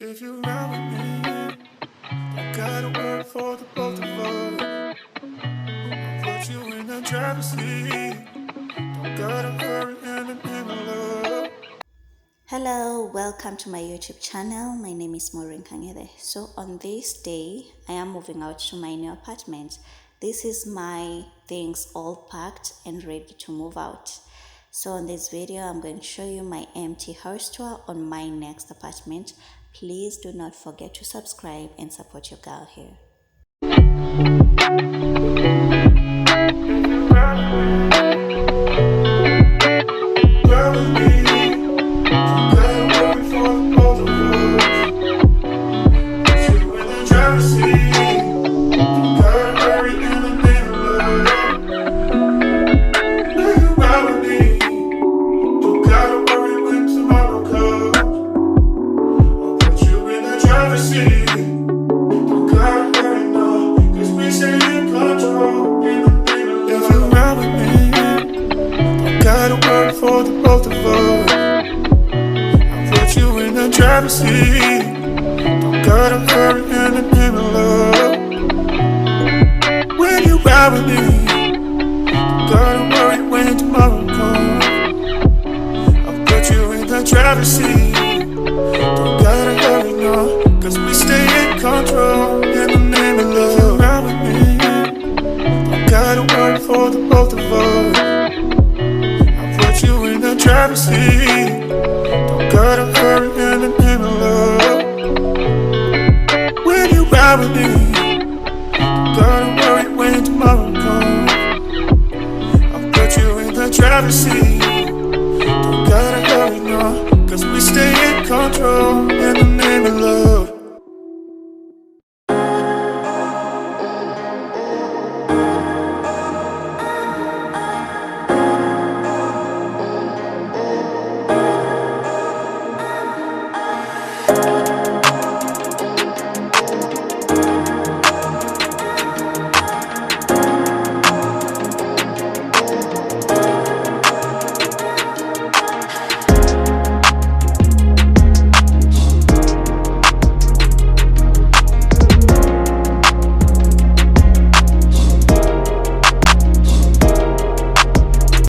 If you ride with me, don't gotta work for the both of us. I'll put you in the driver's seat. Don't gotta hurry in the love. Hello, welcome to my YouTube channel. My name is Kang'ethe. So on this day, I am moving out to my new apartment. This is my things all packed and ready to move out. So on this video, I'm going to show you my empty house tour on my next apartment. Please do not forget to subscribe and support your girl here. For the both of us, I'll put you in the driver's seat. Don't gotta hurry in love. When you ride with me, don't gotta worry when tomorrow comes. I'll put you in the driver's seat. Don't gotta hurry, no, cause we stay in control in the name of love. If you ride with me, don't gotta worry for the both of us. You in the driver's seat. Don't gotta hurry in love. When you ride with me,